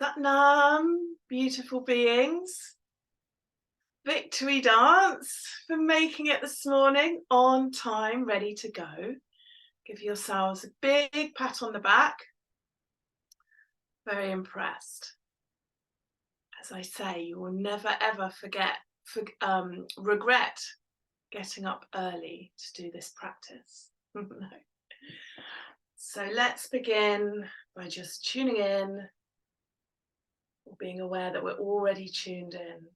Satnam, beautiful beings. Victory dance for making it this morning on time, ready to go. Give yourselves a big pat on the back. Very impressed. As I say, you will never ever regret getting up early to do this practice. No. So let's begin by just tuning in, or being aware that we're already tuned in.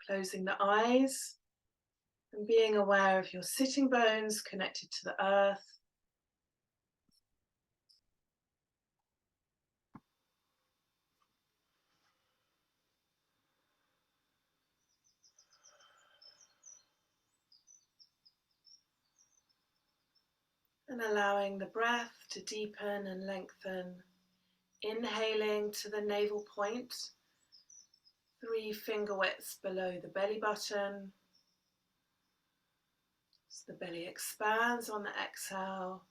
Closing the eyes and being aware of your sitting bones connected to the earth. And allowing the breath to deepen and lengthen. Inhaling to the navel point, 3 finger widths below the belly button. So the belly expands on the exhale.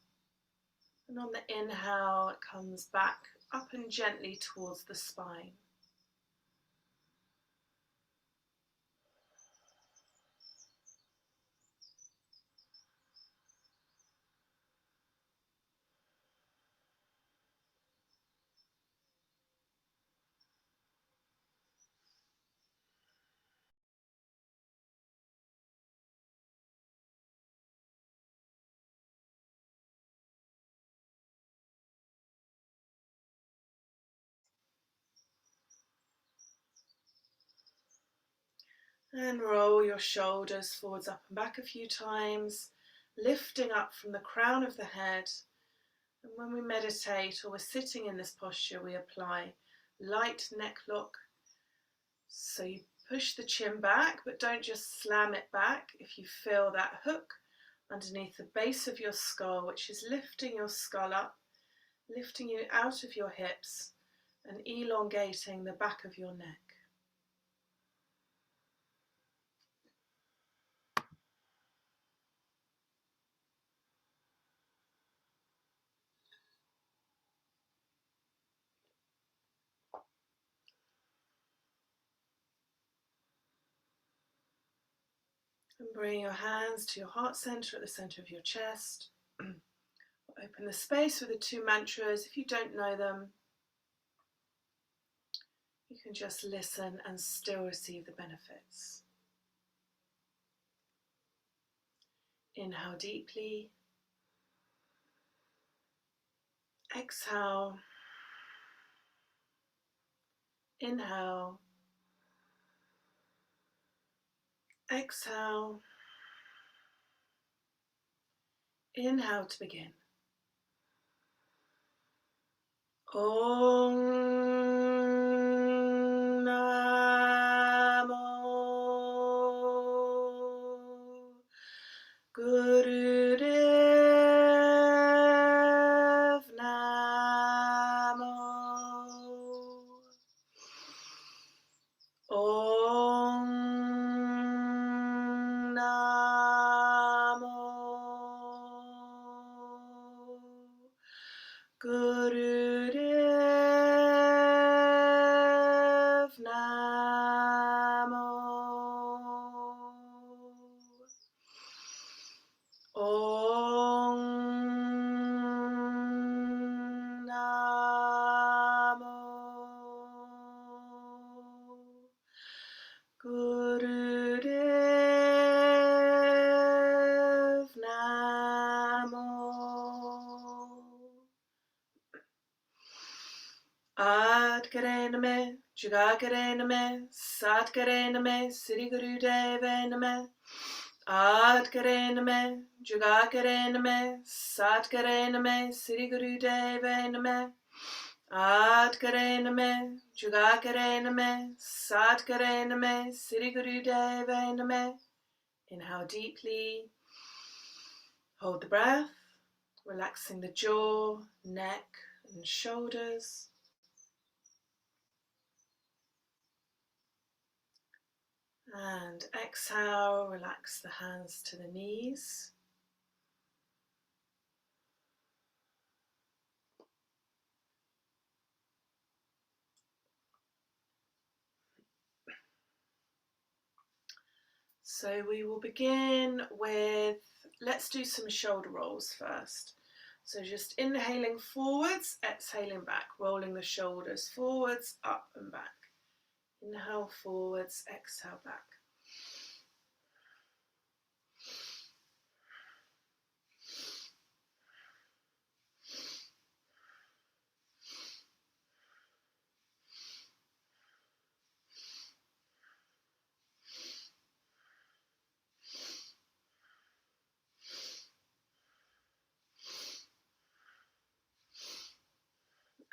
And on the inhale, it comes back up and gently towards the spine. And roll your shoulders forwards, up and back a few times, lifting up from the crown of the head. And when we meditate or we're sitting in this posture, we apply light neck lock. So you push the chin back, but don't just slam it back. If you feel that hook underneath the base of your skull, which is lifting your skull up, lifting you out of your hips and elongating the back of your neck. And bring your hands to your heart center at the center of your chest. Open the space with the 2 mantras. If you don't know them, you can just listen and still receive the benefits. Inhale deeply. Exhale. Inhale. Exhale. Inhale to begin. Om Namo Gurudev Namo. Om Namo Gurudev Namo. Om Namo Gurudev Namo. Adkare name, Jugakare name, Satkare name, Sri Gurudeve name. Adkare name, Jugakare name, Satkare name, Sri Gurudeve name. Adkare name, Jugakare name, Satkare name, Sri Gurudeve name. Inhale deeply. Hold the breath, relaxing the jaw, neck and shoulders. And exhale, relax the hands to the knees. So we will begin with, let's do some shoulder rolls first. So just inhaling forwards, exhaling back, rolling the shoulders forwards, up and back. Inhale forwards, exhale back.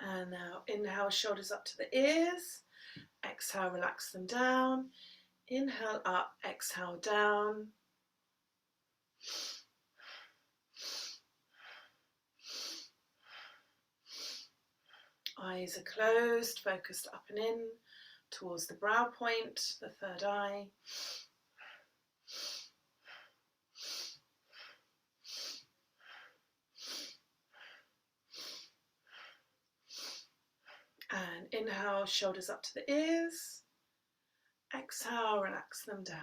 And now inhale, shoulders up to the ears. Exhale, relax them down. Inhale up, exhale down. Eyes are closed, focused up and in towards the brow point, the third eye. And inhale, shoulders up to the ears. Exhale, relax them down.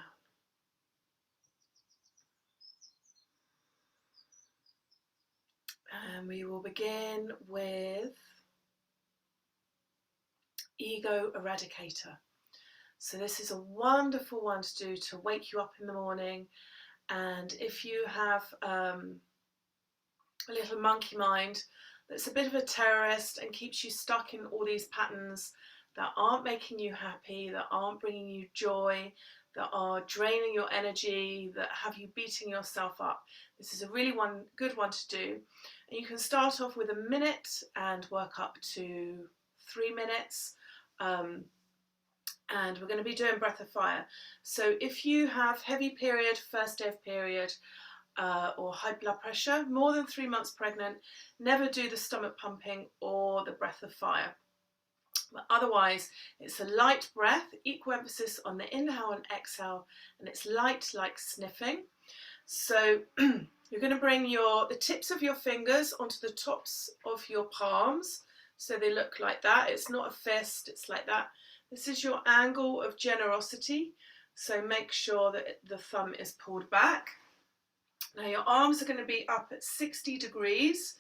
And we will begin with Ego Eradicator. So this is a wonderful one to do to wake you up in the morning. And if you have a little monkey mind that's a bit of a terrorist and keeps you stuck in all these patterns that aren't making you happy, that aren't bringing you joy, that are draining your energy, that have you beating yourself up, this is a really good one to do. And you can start off with a minute and work up to 3 minutes. And we're going to be doing breath of fire. So if you have heavy period, first day of period, or high blood pressure, more than 3 months pregnant, never do the stomach pumping or the breath of fire. But otherwise, it's a light breath, equal emphasis on the inhale and exhale, and it's light like sniffing. So you're going to bring the tips of your fingers onto the tops of your palms, so they look like that. It's not a fist, it's like that. This is your angle of generosity, so make sure that the thumb is pulled back. Now your arms are going to be up at 60 degrees,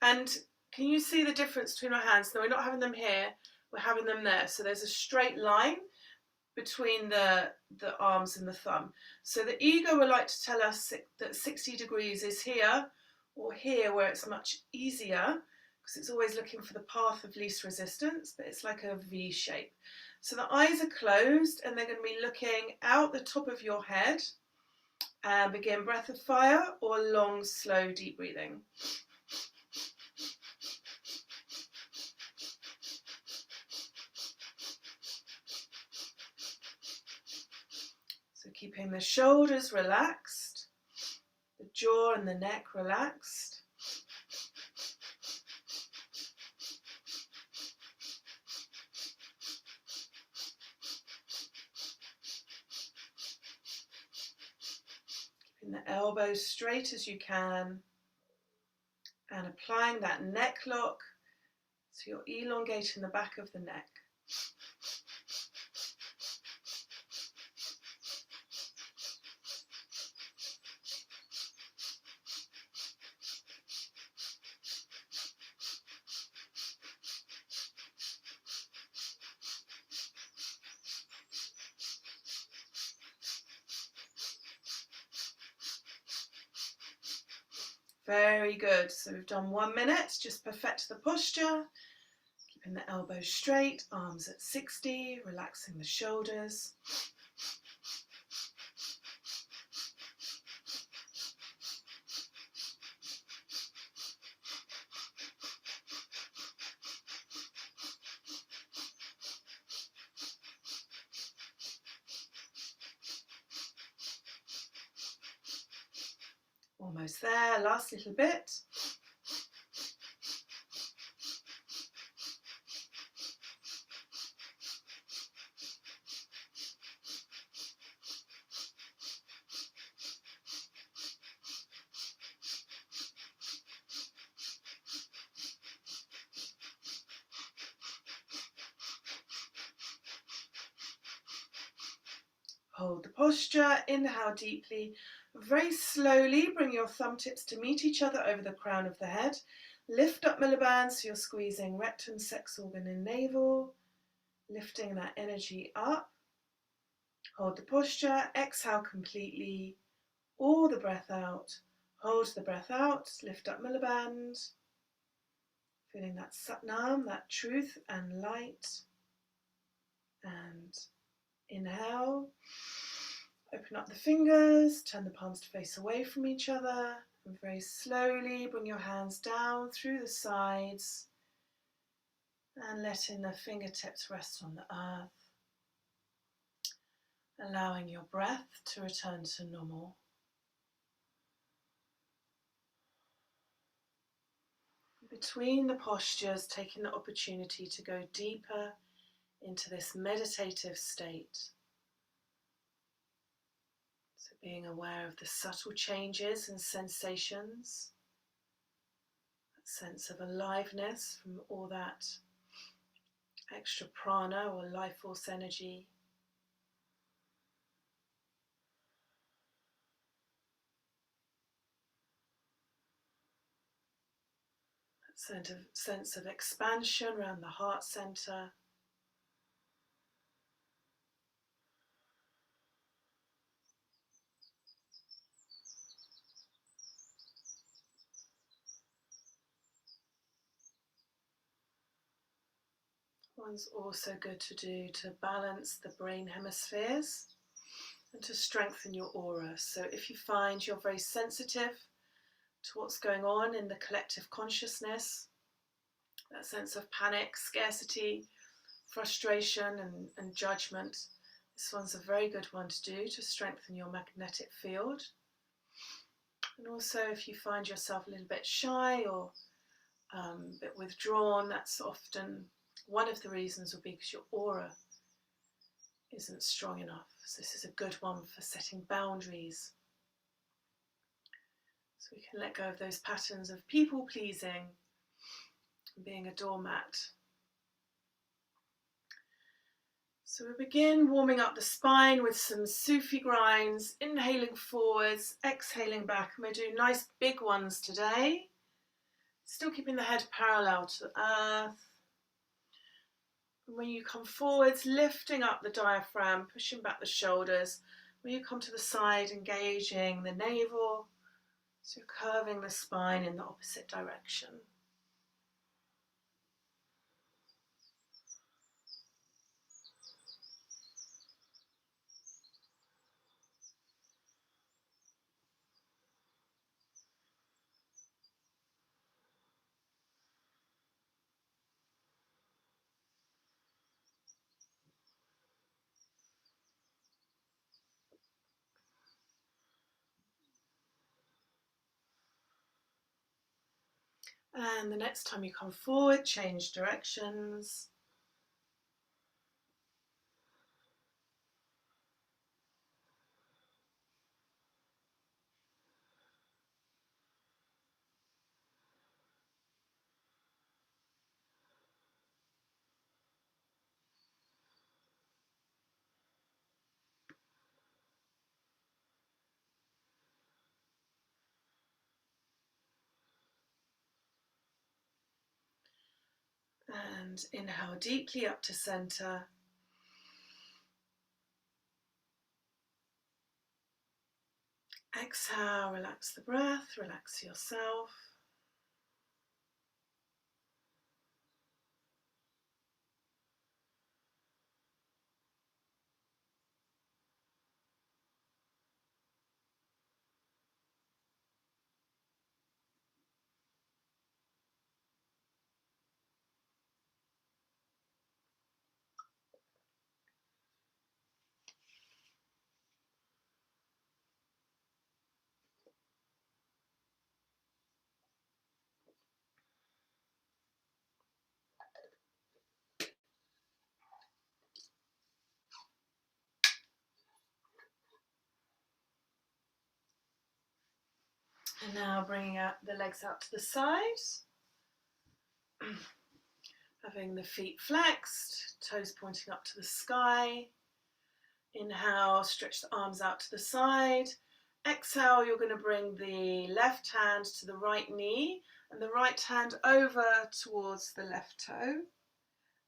and can you see the difference between our hands? Now we're not having them here, we're having them there. So there's a straight line between the arms and the thumb. So the ego would like to tell us that 60 degrees is here or here, where it's much easier, because it's always looking for the path of least resistance, but it's like a V shape. So the eyes are closed and they're going to be looking out the top of your head. And begin breath of fire or long, slow, deep breathing. So keeping the shoulders relaxed, the jaw and the neck relaxed. The elbows straight as you can, and applying that neck lock so you're elongating the back of the neck. Very good. So we've done 1 minute, just perfect the posture, keeping the elbows straight, arms at 60, relaxing the shoulders. Almost there, last little bit. Hold the posture, inhale deeply. Very slowly bring your thumb tips to meet each other over the crown of the head. Lift up milliband so you're squeezing rectum, sex organ and navel. Lifting that energy up. Hold the posture, exhale completely. All the breath out. Hold the breath out, lift up milliband. Feeling that Satnam, that truth and light. And inhale. Open up the fingers, turn the palms to face away from each other, and very slowly bring your hands down through the sides and letting the fingertips rest on the earth, allowing your breath to return to normal. Between the postures, taking the opportunity to go deeper into this meditative state. So being aware of the subtle changes and sensations, that sense of aliveness from all that extra prana or life force energy. That sense of expansion around the heart center. One's also good to do to balance the brain hemispheres and to strengthen your aura. So if you find you're very sensitive to what's going on in the collective consciousness, that sense of panic, scarcity, frustration and judgment, this one's a very good one to do to strengthen your magnetic field. And also if you find yourself a little bit shy or a bit withdrawn, that's often one of the reasons will be because your aura isn't strong enough. So this is a good one for setting boundaries. So we can let go of those patterns of people pleasing and being a doormat. So we begin warming up the spine with some Sufi grinds, inhaling forwards, exhaling back. And we're doing nice big ones today. Still keeping the head parallel to the earth. And when you come forwards, lifting up the diaphragm, pushing back the shoulders. When you come to the side, engaging the navel. So you're curving the spine in the opposite direction. And the next time you come forward, change directions. And inhale deeply up to center. Exhale, relax the breath, relax yourself. And now bringing out the legs out to the sides. Having the feet flexed, toes pointing up to the sky. Inhale, stretch the arms out to the side. Exhale, you're going to bring the left hand to the right knee and the right hand over towards the left toe.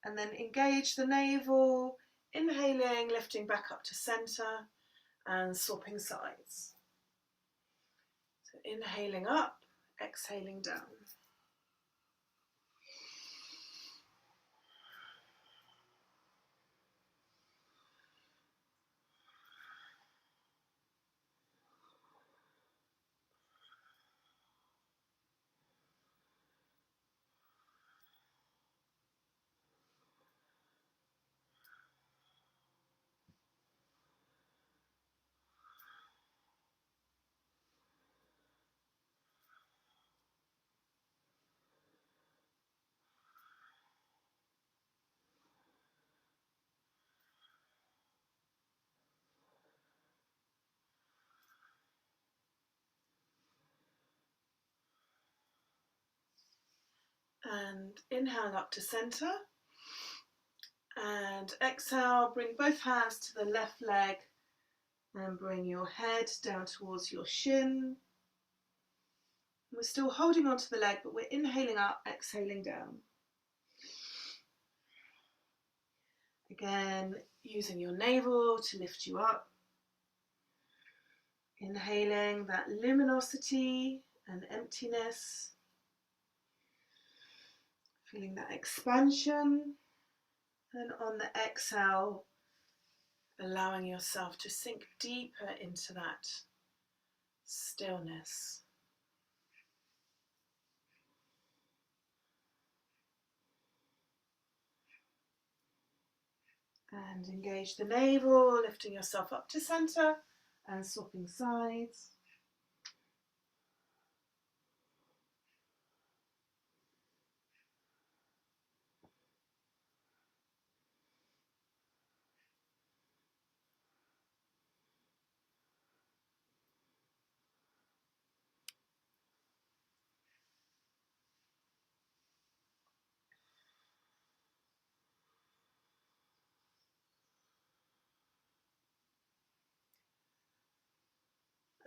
And then engage the navel, inhaling, lifting back up to center and swapping sides. So inhaling up, exhaling down. And inhale up to center. And exhale, bring both hands to the left leg and bring your head down towards your shin. We're still holding onto the leg, but we're inhaling up, exhaling down. Again, using your navel to lift you up. Inhaling that luminosity and emptiness. Feeling that expansion. And on the exhale, allowing yourself to sink deeper into that stillness. And engage the navel, lifting yourself up to center and swapping sides.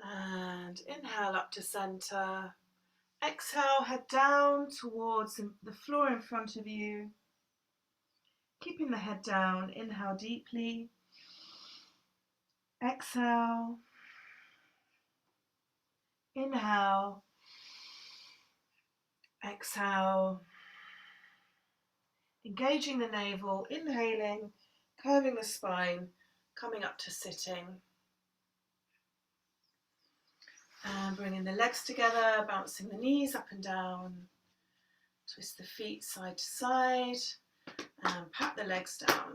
And inhale up to center. Exhale, head down towards the floor in front of you. Keeping the head down, inhale deeply. Exhale. Inhale. Exhale. Engaging the navel, inhaling, curving the spine, coming up to sitting. And bringing the legs together, bouncing the knees up and down. Twist the feet side to side and pat the legs down.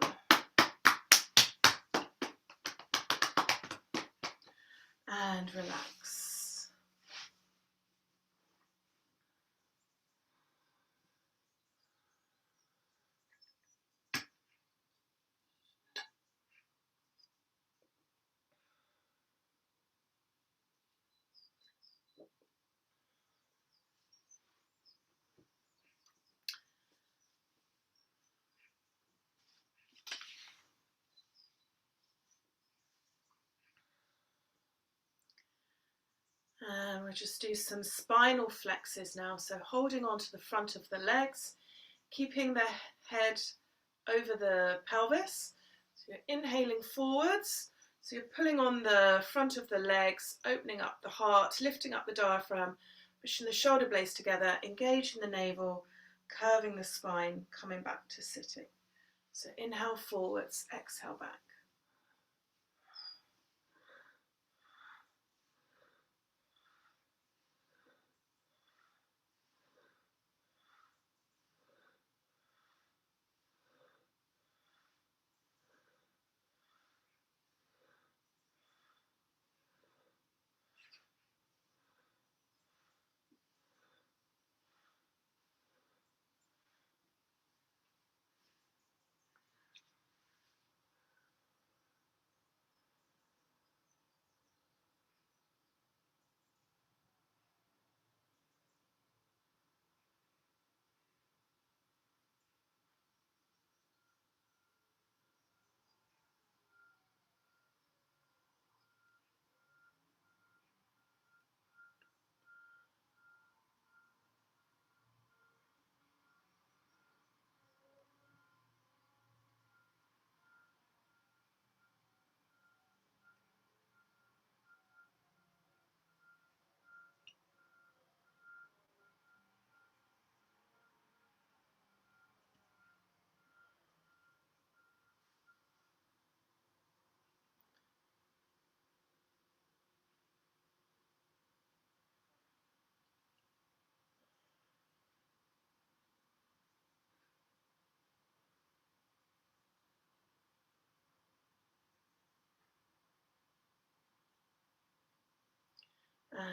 And relax. And we'll just do some spinal flexes now. So holding on to the front of the legs, keeping the head over the pelvis. So you're inhaling forwards. So you're pulling on the front of the legs, opening up the heart, lifting up the diaphragm, pushing the shoulder blades together, engaging the navel, curving the spine, coming back to sitting. So inhale forwards, exhale back.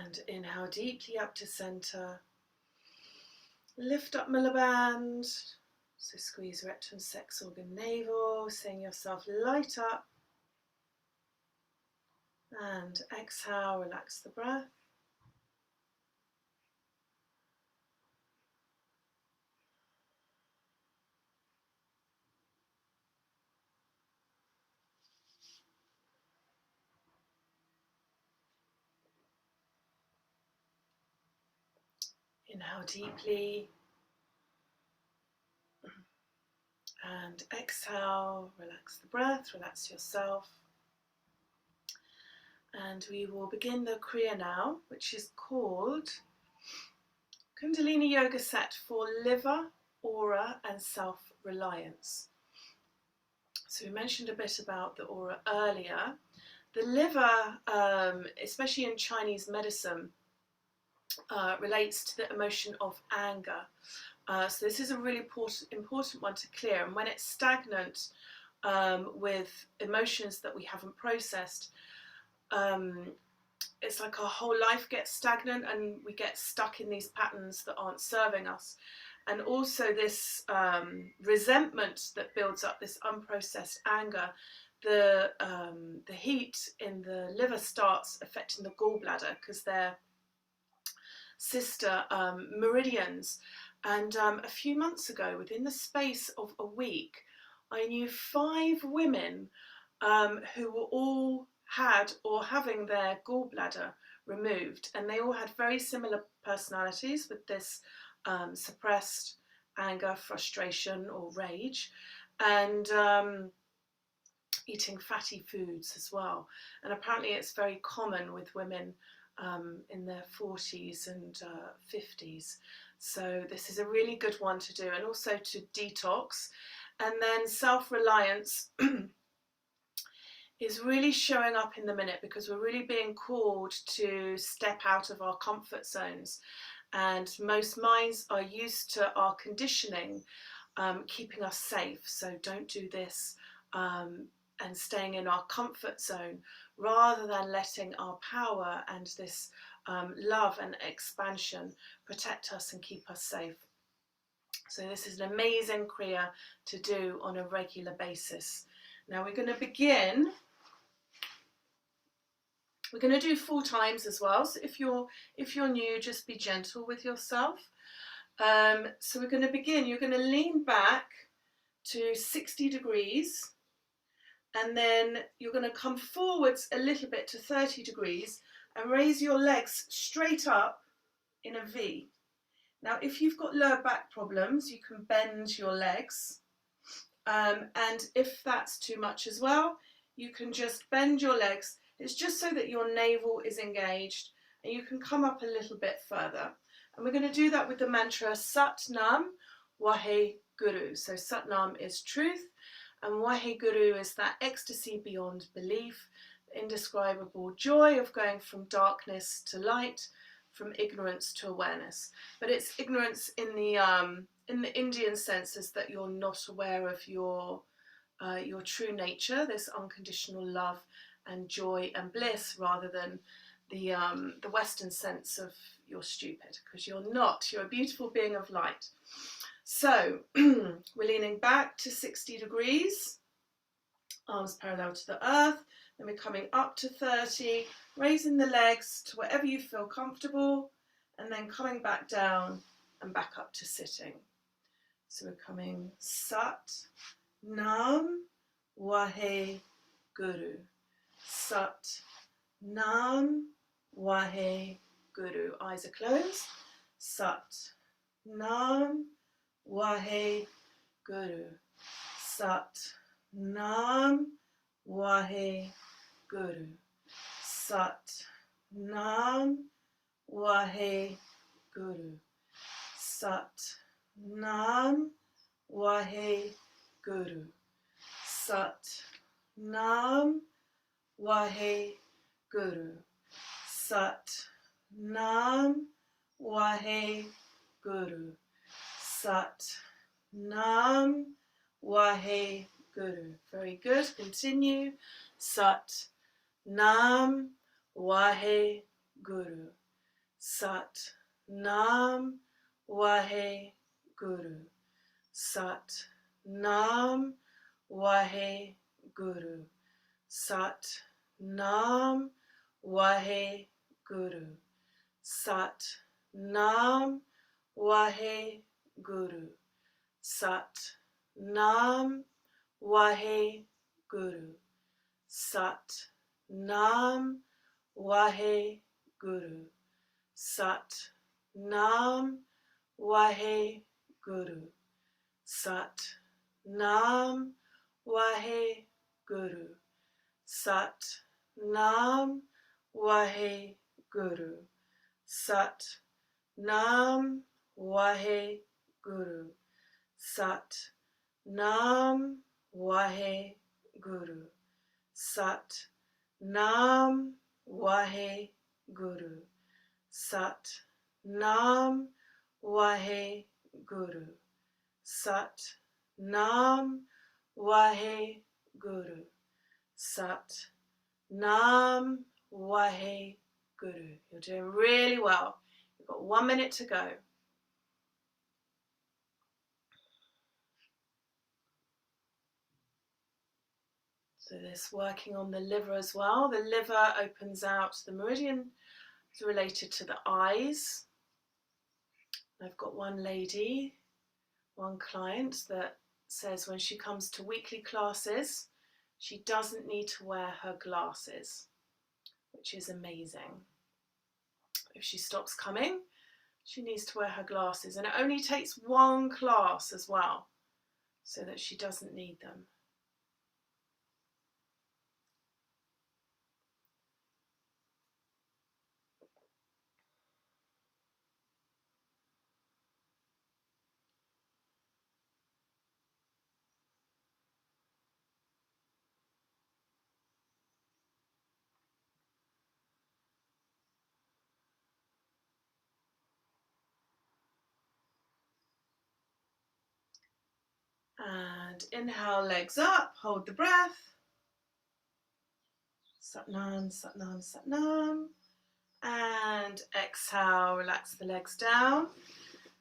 And inhale deeply up to center. Lift up Milliband. So squeeze rectum, sex organ, navel, seeing yourself light up. And exhale, relax the breath. Inhale deeply. And exhale, relax the breath, relax yourself. And we will begin the Kriya now, which is called Kundalini Yoga set for liver, aura and self-reliance. So we mentioned a bit about the aura earlier. The liver, especially in Chinese medicine, relates to the emotion of anger. So this is a really important one to clear. And when it's stagnant with emotions that we haven't processed, it's like our whole life gets stagnant and we get stuck in these patterns that aren't serving us. And also this resentment that builds up, this unprocessed anger, the heat in the liver starts affecting the gallbladder because they're sister meridians. And a few months ago, within the space of a week, I knew 5 women who were all had or having their gallbladder removed, and they all had very similar personalities with this suppressed anger, frustration or rage, and eating fatty foods as well. And apparently it's very common with women in their 40s and 50s. So this is a really good one to do, and also to detox. And then self-reliance is really showing up in the minute, because we're really being called to step out of our comfort zones. And most minds are used to our conditioning, keeping us safe. So don't do this, and staying in our comfort zone, rather than letting our power and this love and expansion protect us and keep us safe. So this is an amazing Kriya to do on a regular basis. Now we're going to begin. We're going to do 4 times as well. So if you're new, just be gentle with yourself. So we're going to begin. You're going to lean back to 60 degrees. And then you're going to come forwards a little bit to 30 degrees and raise your legs straight up in a V. Now, if you've got lower back problems, you can bend your legs. And if that's too much as well, you can just bend your legs. It's just so that your navel is engaged, and you can come up a little bit further. And we're going to do that with the mantra Sat Nam Wahe Guru. So Sat Nam is truth, and Wahe Guru is that ecstasy beyond belief, the indescribable joy of going from darkness to light, from ignorance to awareness. But it's ignorance in the Indian sense, is that you're not aware of your true nature, this unconditional love and joy and bliss, rather than the Western sense of you're stupid, because you're not. You're a beautiful being of light. So we're leaning back to 60 degrees, arms parallel to the earth. Then we're coming up to 30, raising the legs to wherever you feel comfortable, and then coming back down and back up to sitting. So we're coming Sat Nam Wahe Guru. Sat Nam Wahe Guru. Eyes are closed. Sat Nam Wahe Guru. Sat Nam Wahe Guru. Sat Nam Wahe Guru. Sat Nam Wahe Guru. Sat Nam Wahe Guru. Sat Nam Wahe Guru. Sat Nam Wahe Guru. Very good. Continue. Sat Nam Wahe Guru. Sat Nam Wahe Guru. Sat Nam Wahe Guru. Sat Nam Wahe Guru. Sat Nam Wahe Guru. Sat Nam Wahe Guru. Sat Nam Wahe Guru. Sat Nam Wahe Guru. Sat Nam Wahe Guru. Sat Nam Wahe Guru. Sat Nam Wahe Guru. Sat Nam Wahe Guru. Sat Nam Wahe Guru. Sat Nam Wahe Guru. Sat Nam Wahe Guru. Sat Nam Wahe Guru. You're doing really well. You've got 1 minute to go. So this working on the liver as well. The liver opens out, the meridian is related to the eyes. I've got one lady, one client that says when she comes to weekly classes, she doesn't need to wear her glasses, which is amazing. If she stops coming, she needs to wear her glasses, and it only takes one class as well, so that she doesn't need them. And inhale, legs up, hold the breath. Satnam, Satnam, Satnam. And exhale, relax the legs down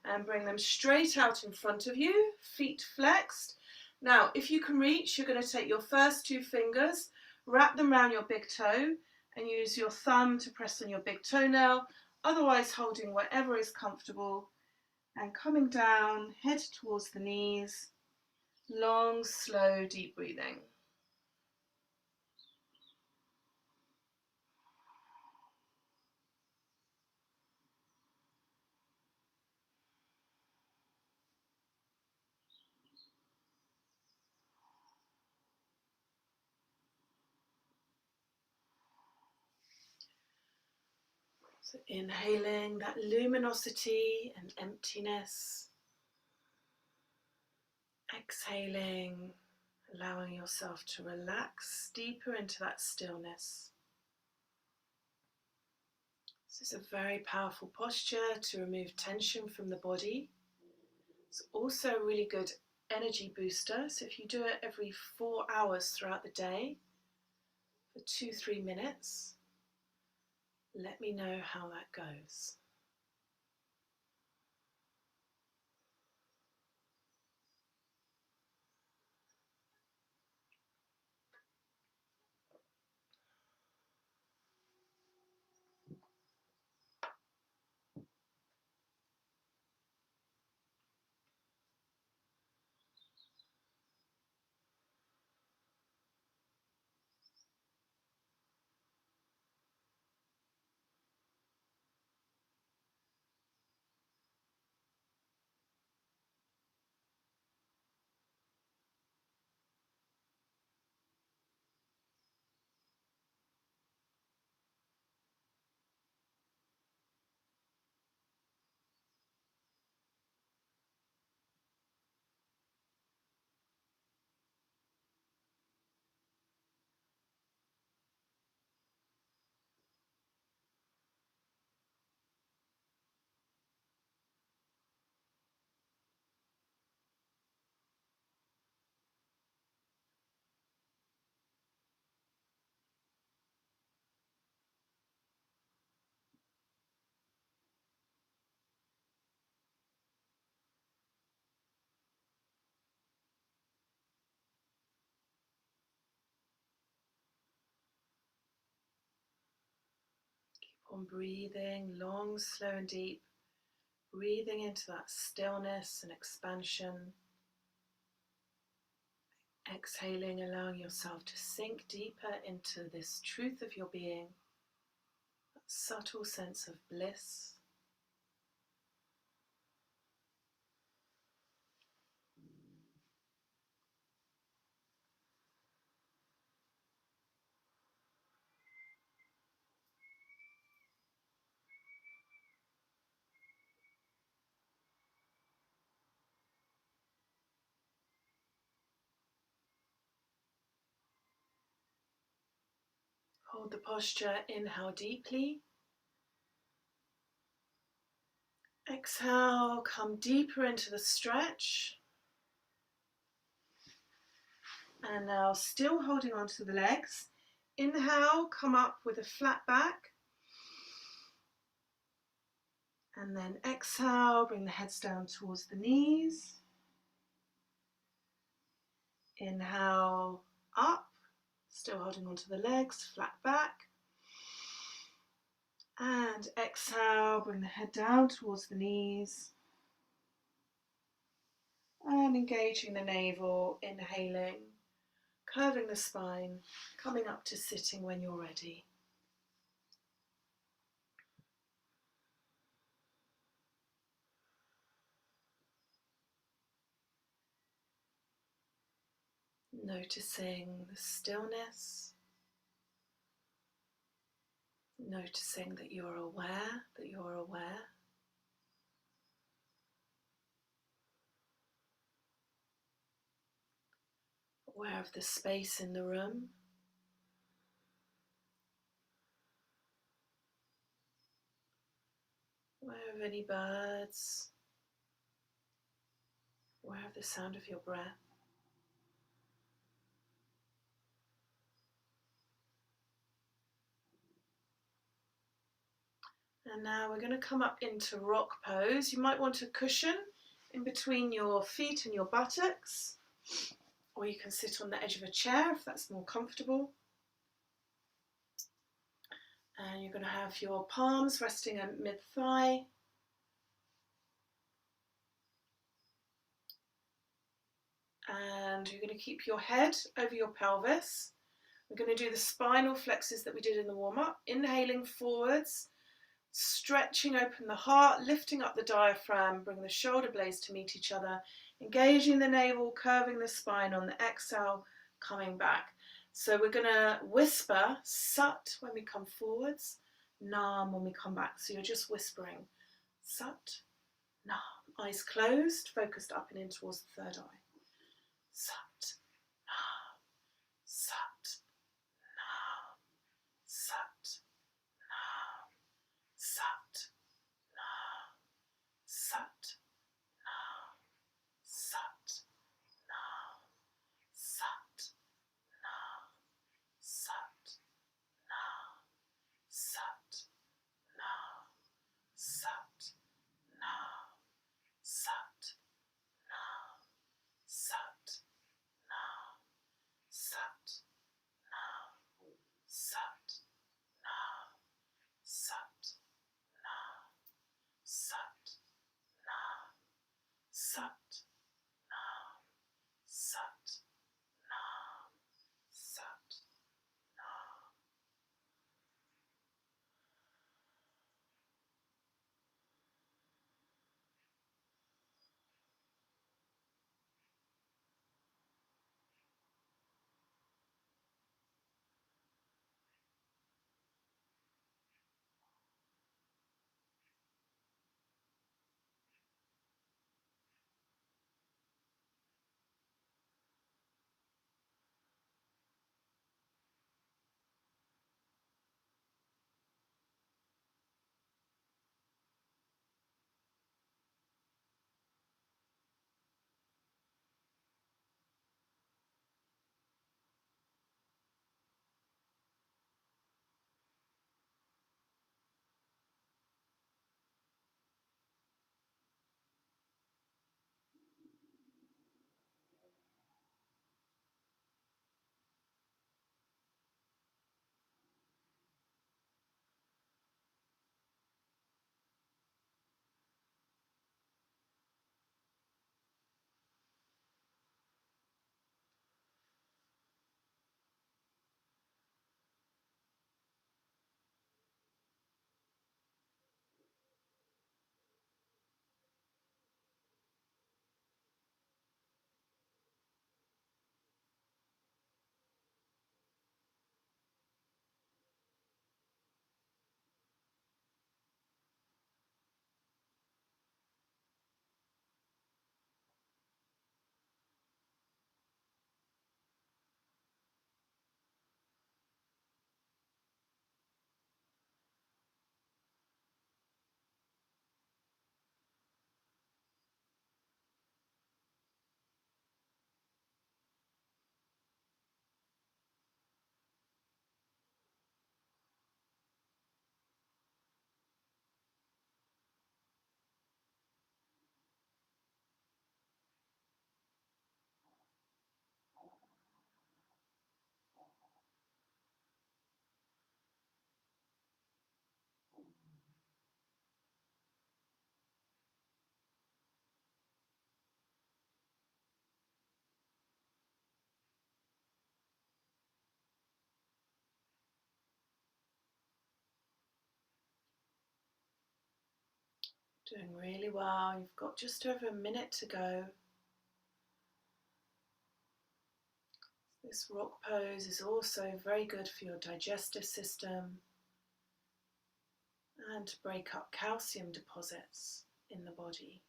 and bring them straight out in front of you, feet flexed. Now, if you can reach, you're going to take your first 2 fingers, wrap them around your big toe and use your thumb to press on your big toenail, otherwise holding wherever is comfortable and coming down, head towards the knees, long, slow, deep breathing. So inhaling that luminosity and emptiness. Exhaling, allowing yourself to relax deeper into that stillness. This is a very powerful posture to remove tension from the body. It's also a really good energy booster. So if you do it every 4 hours throughout the day for 2-3 minutes, let me know how that goes. on breathing, long, slow and deep, breathing into that stillness and expansion. Exhaling, allowing yourself to sink deeper into this truth of your being, that subtle sense of bliss. Hold the posture, inhale deeply. Exhale, come deeper into the stretch. And now still holding on to the legs. Inhale, come up with a flat back. And then exhale, bring the heads down towards the knees. Inhale, up, still holding on to the legs, flat back. And exhale, bring the head down towards the knees. And engaging the navel, inhaling, curving the spine, coming up to sitting when you're ready. Noticing the stillness, noticing that you're aware, aware of the space in the room, aware of any birds, aware of the sound of your breath. And now we're going to come up into rock pose. You might want a cushion in between your feet and your buttocks, or you can sit on the edge of a chair if that's more comfortable. And you're going to have your palms resting at mid-thigh. And you're going to keep your head over your pelvis. We're going to do the spinal flexes that we did in the warm-up. Inhaling forwards, stretching open the heart, lifting up the diaphragm, bring the shoulder blades to meet each other, engaging the navel, curving the spine on the exhale, coming back. So we're going to whisper Sat when we come forwards, Nam when we come back. So you're just whispering Sat, Nam. Eyes closed, focused up and in towards the third eye. Sat, Nam, Sat, Nam, Sat, Nam, Sat, Nam, Sat, Nam, Sat, Nam, Sat, Nam, Sat, Nam, Sat, Nam, Sat, Nam, Sat, Nam, Doing really well. You've got just over a minute to go. This rock pose is also very good for your digestive system and to break up calcium deposits in the body.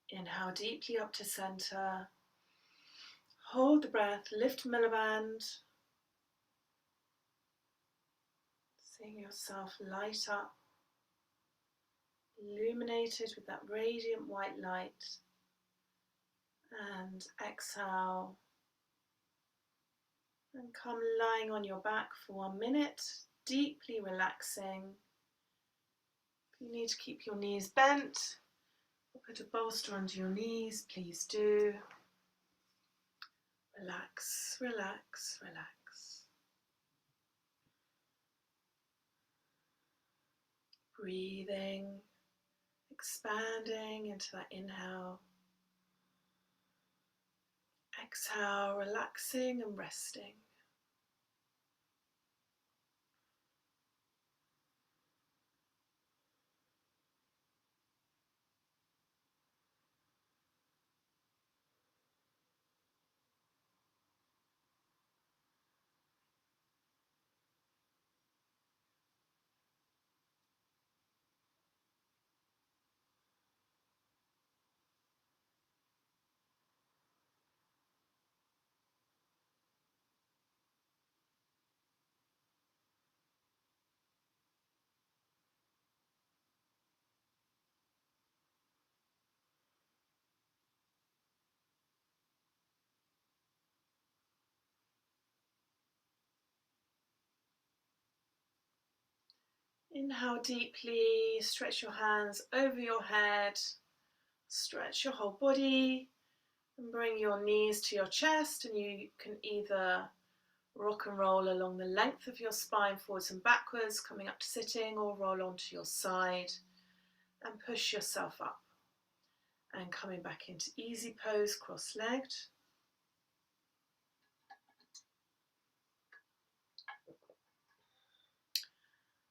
Inhale deeply up to center. Hold the breath, lift milliband. Seeing yourself light up, illuminated with that radiant white light. And exhale. And come lying on your back for 1 minute, deeply relaxing. If you need to keep your knees bent, or put a bolster under your knees, please do. Relax, relax, relax. Breathing, expanding into that inhale. Exhale, relaxing and resting. Inhale deeply, stretch your hands over your head, stretch your whole body, and bring your knees to your chest, and you can either rock and roll along the length of your spine forwards and backwards, coming up to sitting, or roll onto your side and push yourself up. And coming back into easy pose, cross-legged.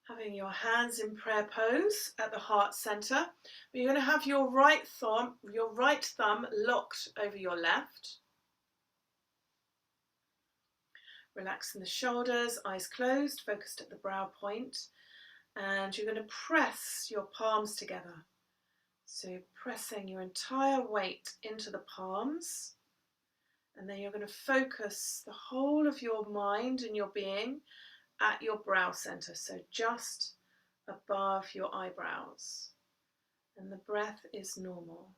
Having your hands in prayer pose at the heart center. You're going to have your right thumb locked over your left. Relaxing the shoulders, eyes closed, focused at the brow point. And you're going to press your palms together. So pressing your entire weight into the palms. And then you're going to focus the whole of your mind and your being at your brow center, so just above your eyebrows. And the breath is normal.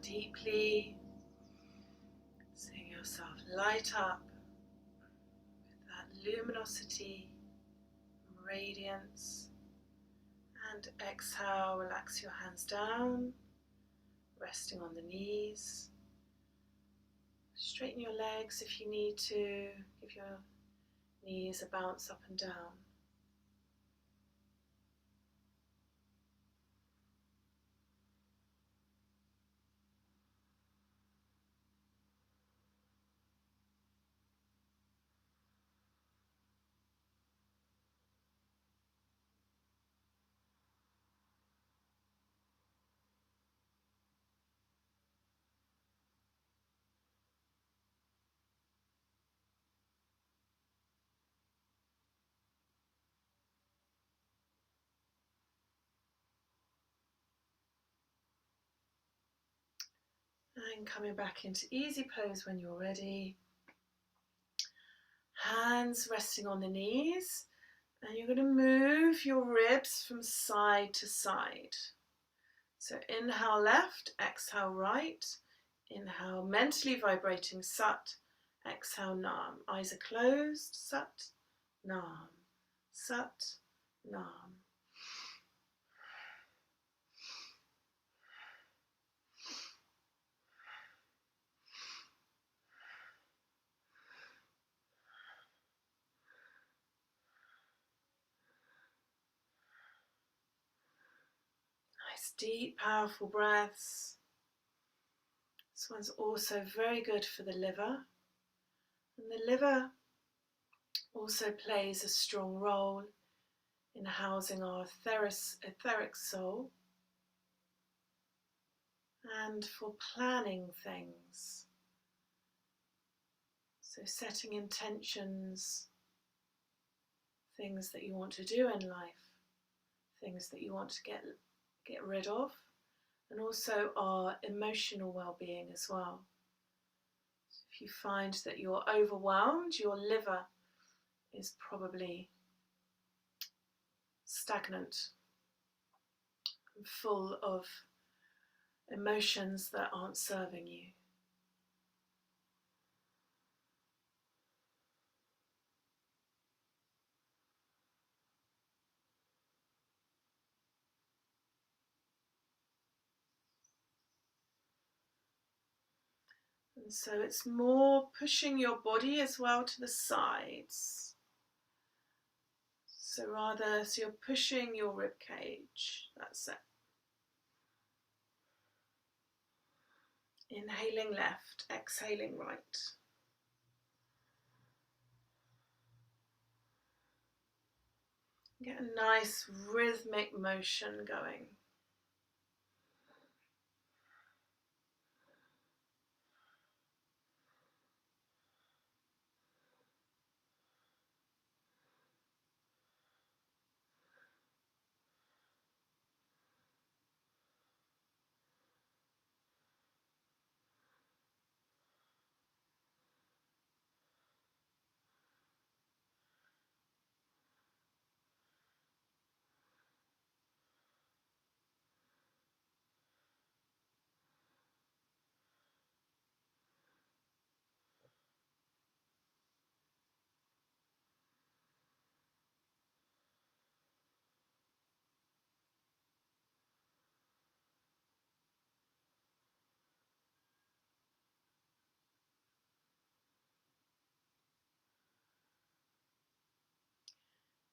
deeply, seeing yourself light up with that luminosity, radiance. And exhale, relax your hands down, resting on the knees. Straighten your legs if you need to, give your knees a bounce up and down. And coming back into easy pose when you're ready. Hands resting on the knees, and you're going to move your ribs from side to side. So inhale left, exhale right. Inhale mentally vibrating Sat, exhale Nam. Eyes are closed, Sat, Nam, Sat, Nam. Nice deep powerful breaths. This one's also very good for the liver. And the liver also plays a strong role in housing our etheric soul and for planning things. So setting intentions, things that you want to do in life, things that you want to get rid of, and also our emotional well-being as well. So if you find that you're overwhelmed, your liver is probably stagnant and full of emotions that aren't serving you. And so it's more pushing your body as well to the sides. So you're pushing your rib cage. That's it. Inhaling left, exhaling right. Get a nice rhythmic motion going.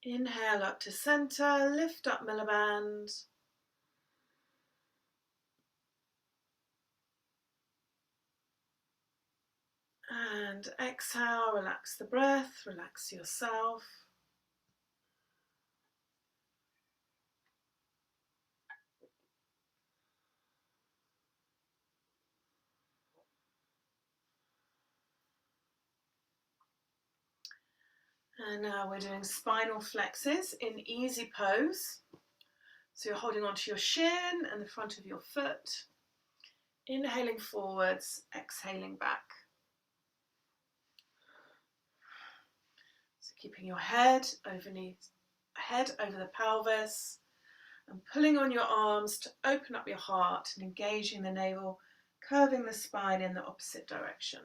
Inhale up to center, lift up milliband. And exhale, relax the breath, relax yourself. And now we're doing spinal flexes in easy pose. So you're holding onto your shin and the front of your foot. Inhaling forwards, exhaling back. So keeping your head over the pelvis and pulling on your arms to open up your heart and engaging the navel curving the spine in the opposite direction.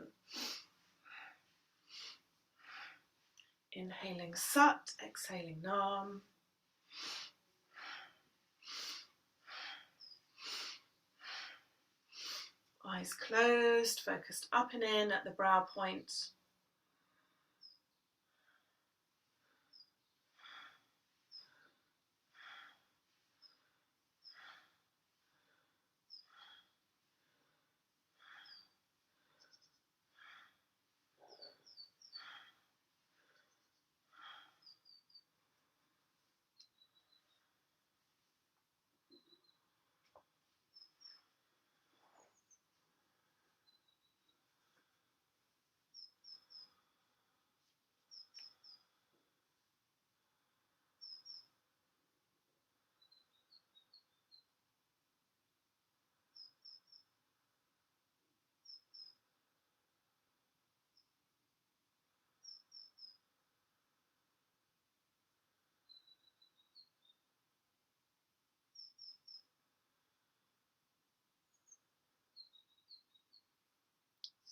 Inhaling Sat, exhaling Nam. Eyes closed, focused up and in at the brow point.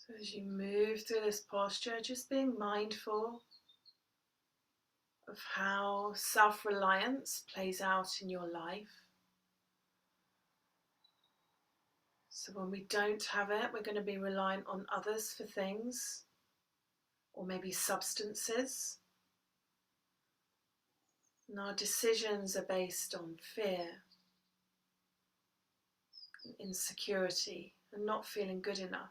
So as you move through this posture, just being mindful of how self-reliance plays out in your life. So when we don't have it, we're going to be reliant on others for things, or maybe substances. And our decisions are based on fear, insecurity, and not feeling good enough.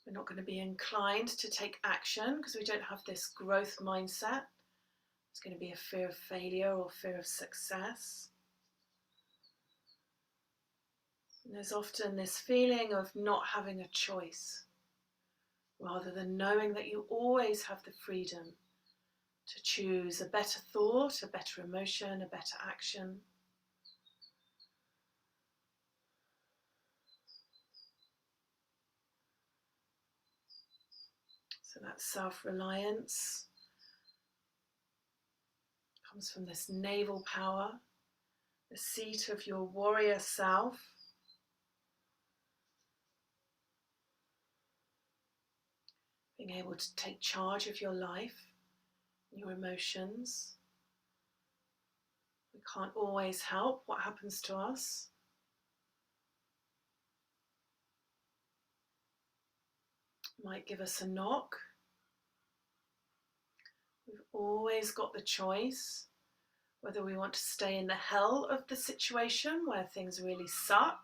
We're not going to be inclined to take action because we don't have this growth mindset. It's going to be a fear of failure or fear of success. And there's often this feeling of not having a choice, rather than knowing that you always have the freedom to choose a better thought, a better emotion, a better action. So that self-reliance comes from this navel power, the seat of your warrior self. Being able to take charge of your life, your emotions. We can't always help what happens to us. It might give us a knock. We've always got the choice whether we want to stay in the hell of the situation where things really suck,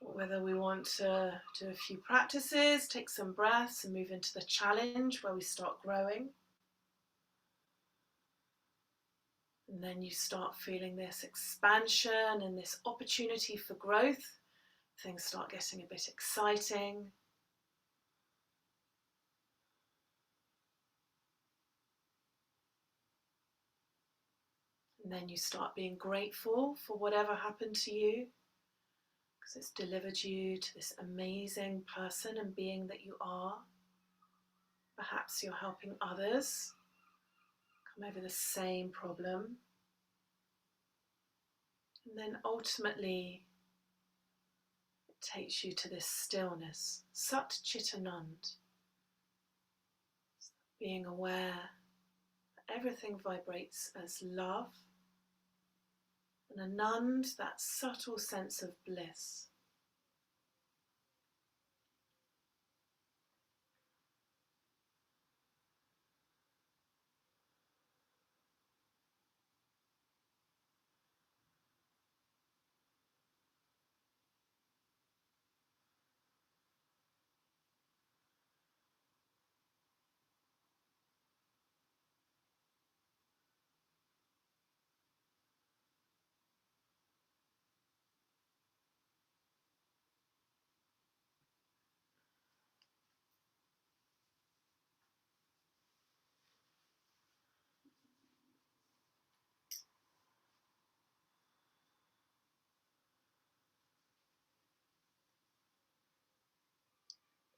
or whether we want to do a few practices, take some breaths and move into the challenge where we start growing. And then you start feeling this expansion and this opportunity for growth. Things start getting a bit exciting. And then you start being grateful for whatever happened to you, because it's delivered you to this amazing person and being that you are. Perhaps you're helping others come over the same problem. And then ultimately, it takes you to this stillness, Sat Chit Anand, being aware that everything vibrates as love, and Anand, that subtle sense of bliss.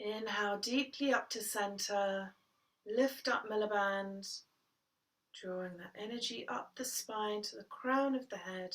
Inhale deeply up to center, lift up Miliband, drawing that energy up the spine to the crown of the head.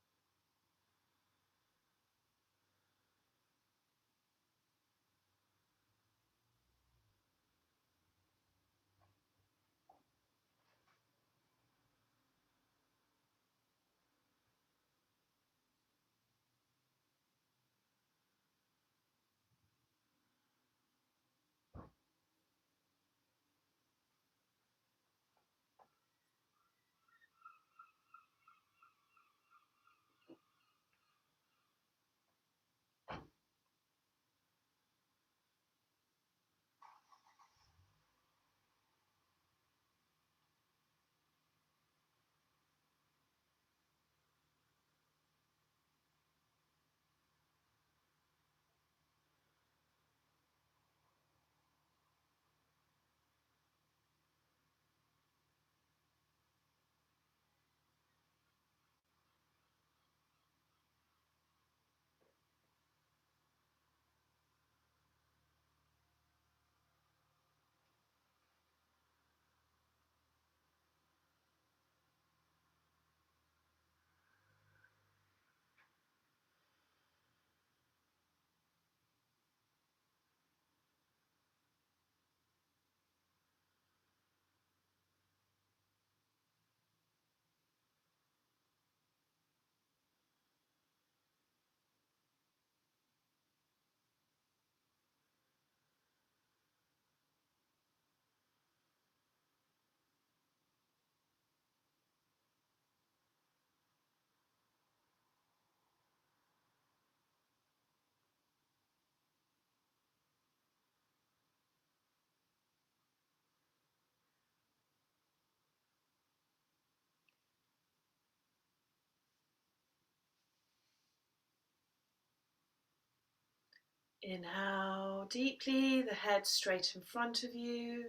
Inhale deeply, the head straight in front of you.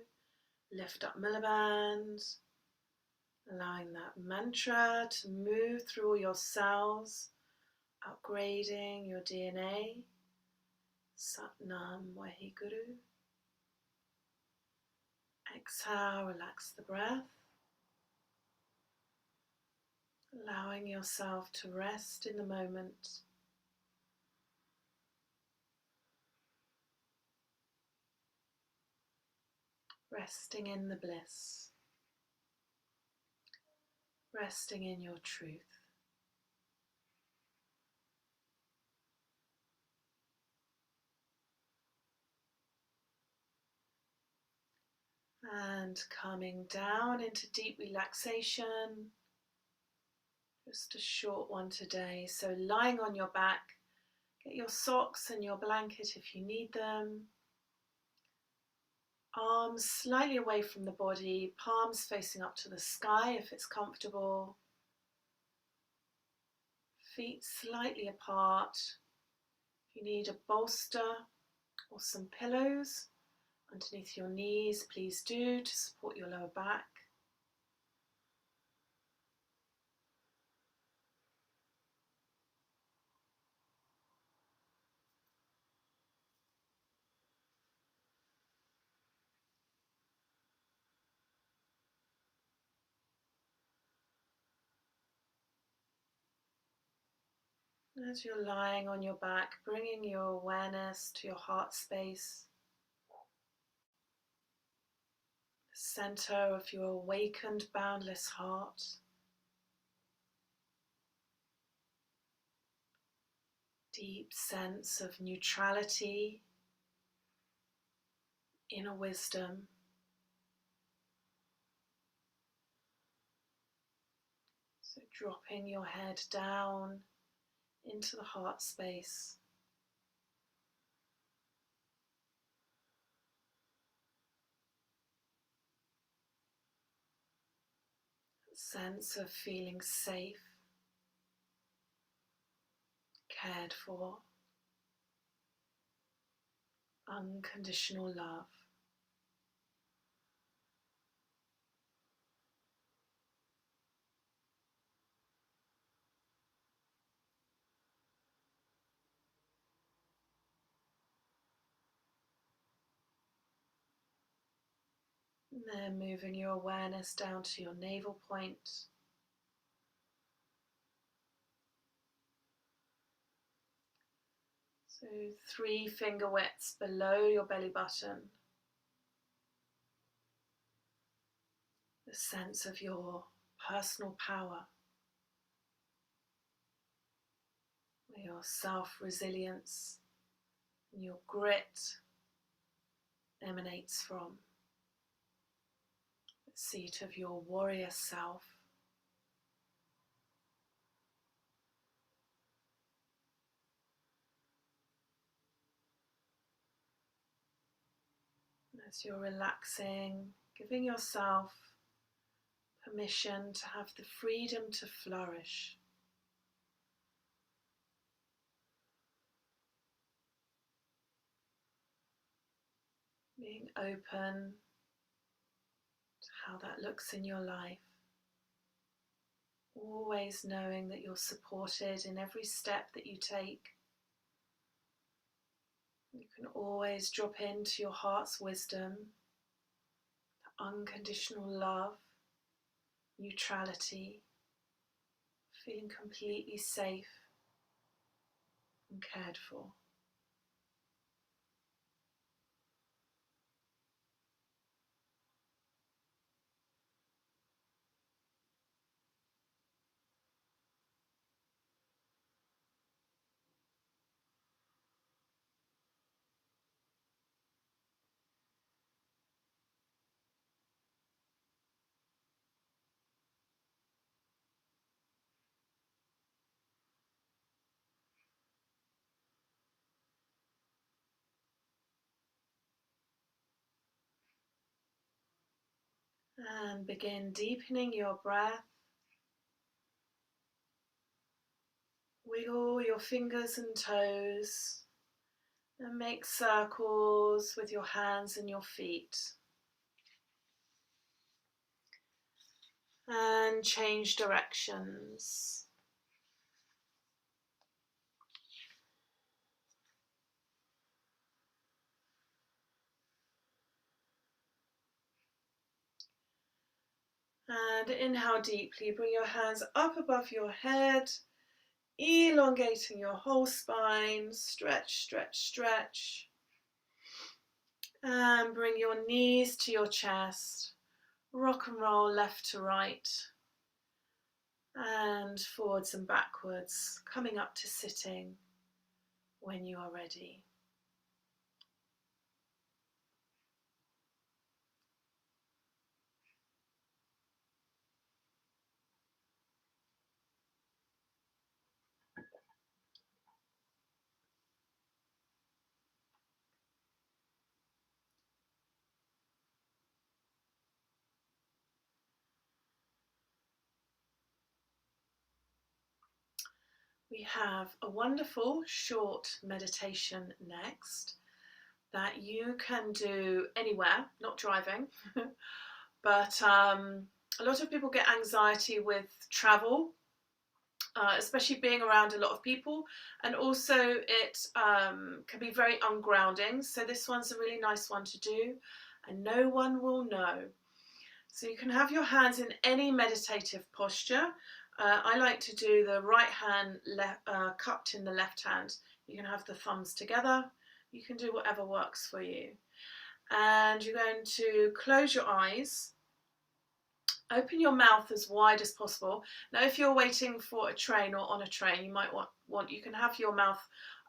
Lift up Milliband, allowing that mantra to move through all your cells, upgrading your DNA. Sat Nam Waheguru. Exhale, relax the breath, allowing yourself to rest in the moment. Resting in the bliss, resting in your truth. And coming down into deep relaxation, just a short one today. So lying on your back, get your socks and your blanket if you need them. Arms slightly away from the body, palms facing up to the sky if it's comfortable. Feet slightly apart. If you need a bolster or some pillows underneath your knees, please do, to support your lower back. As you're lying on your back, bringing your awareness to your heart space, the center of your awakened, boundless heart. Deep sense of neutrality, inner wisdom. So dropping your head down into the heart space. Sense of feeling safe, cared for, unconditional love. And then moving your awareness down to your navel point. So 3 finger widths below your belly button. The sense of your personal power, where your self-resilience and your grit emanates from. The seat of your warrior self. And as you're relaxing, giving yourself permission to have the freedom to flourish. Being open to how that looks in your life. Always knowing that you're supported in every step that you take. You can always drop into your heart's wisdom, unconditional love, neutrality, feeling completely safe and cared for. And begin deepening your breath. Wiggle your fingers and toes And make circles with your hands and your feet. And change directions. And inhale deeply, bring your hands up above your head, elongating your whole spine, stretch, stretch, stretch. And bring your knees to your chest, rock and roll left to right, and forwards and backwards, coming up to sitting when you are ready. We have a wonderful short meditation next that you can do anywhere, not driving, but a lot of people get anxiety with travel, especially being around a lot of people, and also it can be very ungrounding. So this one's a really nice one to do, and no one will know. So you can have your hands in any meditative posture. I like to do the right hand cupped in the left hand. You can have the thumbs together. You can do whatever works for you. And you're going to close your eyes. Open your mouth as wide as possible. Now, if you're waiting for a train or on a train, you might you can have your mouth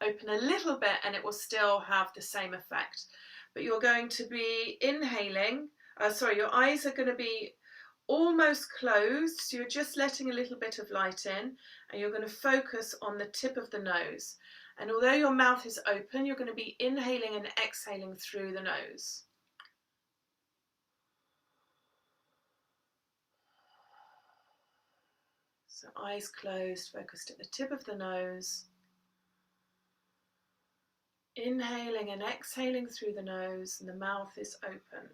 open a little bit and it will still have the same effect. But you're going to be inhaling. Your eyes are going to be almost closed, so you're just letting a little bit of light in, and you're going to focus on the tip of the nose. And although your mouth is open, you're going to be inhaling and exhaling through the nose. So eyes closed, focused at the tip of the nose. Inhaling and exhaling through the nose, and the mouth is open.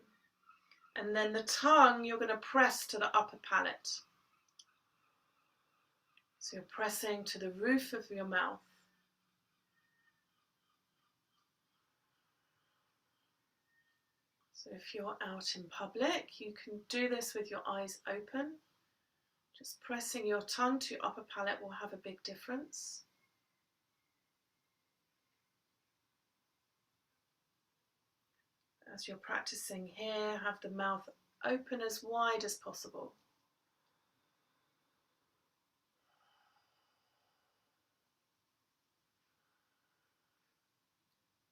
And then the tongue, you're going to press to the upper palate. So you're pressing to the roof of your mouth. So if you're out in public, you can do this with your eyes open. Just pressing your tongue to your upper palate will have a big difference. As you're practicing here, have the mouth open as wide as possible.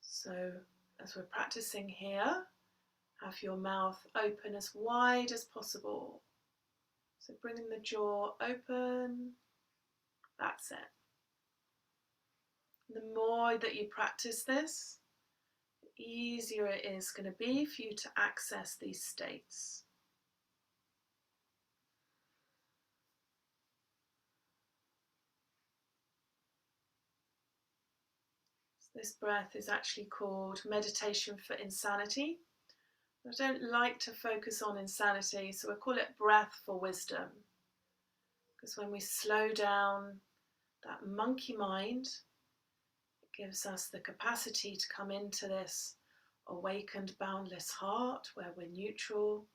So as we're practicing here, have your mouth open as wide as possible. So bringing the jaw open, that's it. The more that you practice this, the easier it is going to be for you to access these states. This breath is actually called meditation for insanity. I don't like to focus on insanity, so I call it breath for wisdom. Because when we slow down that monkey mind, it gives us the capacity to come into this awakened, boundless heart where we're neutral,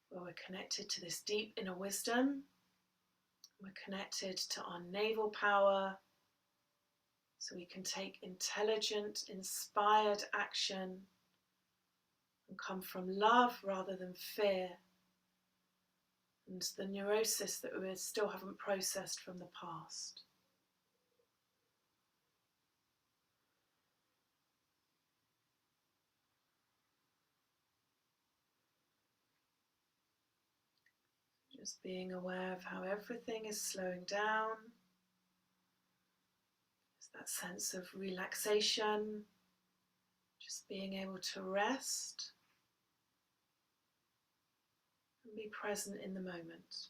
where we're connected to this deep inner wisdom. We're connected to our navel power, so we can take intelligent, inspired action and come from love rather than fear and the neurosis that we still haven't processed from the past. Just being aware of how everything is slowing down. There's that sense of relaxation, just being able to rest and be present in the moment.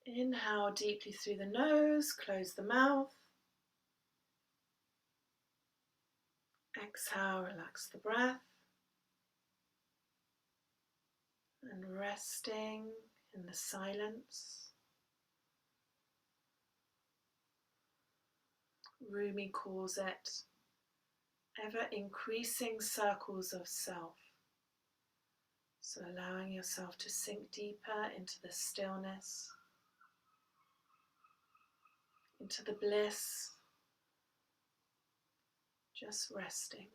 Inhale deeply through the nose, close the mouth. Exhale, relax the breath. And resting in the silence. Rumi calls it ever increasing circles of self. So allowing yourself to sink deeper into the stillness, into the bliss, just resting.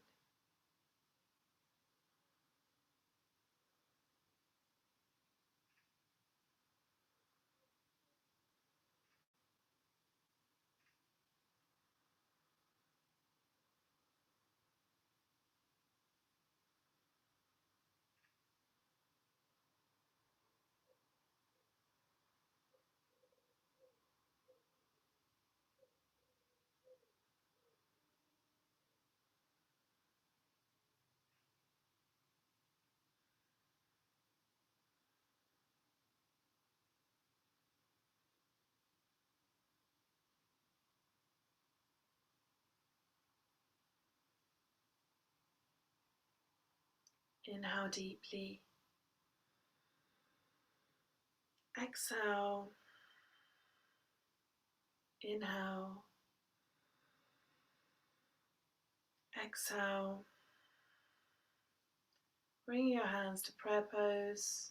Inhale deeply. Exhale. Inhale. Exhale. Bring your hands to prayer pose.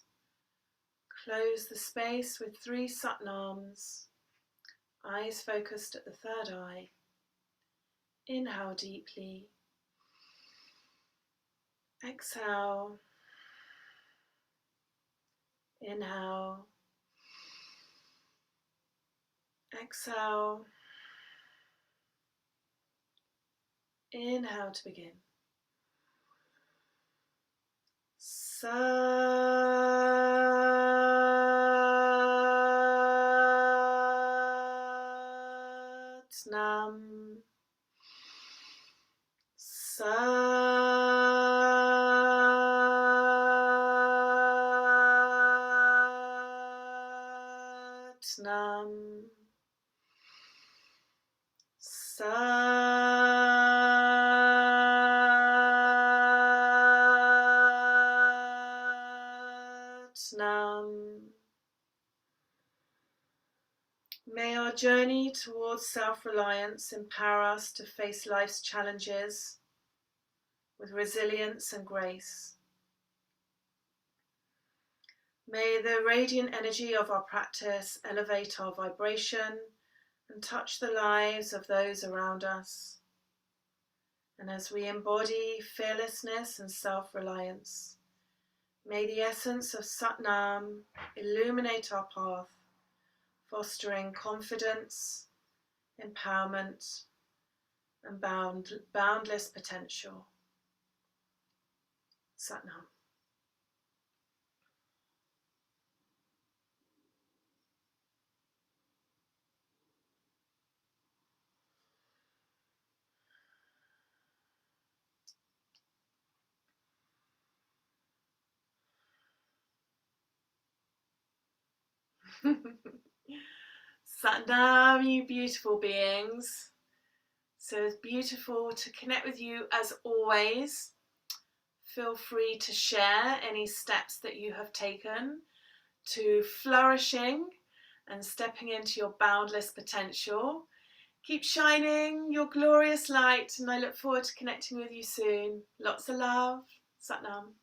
Close the space with 3 Satnams. Eyes focused at the third eye. Inhale deeply. Exhale. Inhale. Exhale. Inhale to begin. Satnam. Satnam. Satnam. May our journey towards self-reliance empower us to face life's challenges with resilience and grace. May the radiant energy of our practice elevate our vibration and touch the lives of those around us. And as we embody fearlessness and self-reliance, may the essence of Satnam illuminate our path, fostering confidence, empowerment, and boundless potential. Satnam. Satnam, you beautiful beings. So it's beautiful to connect with you as always. Feel free to share any steps that you have taken to flourishing and stepping into your boundless potential. Keep shining your glorious light, and I look forward to connecting with you soon. Lots of love. Satnam.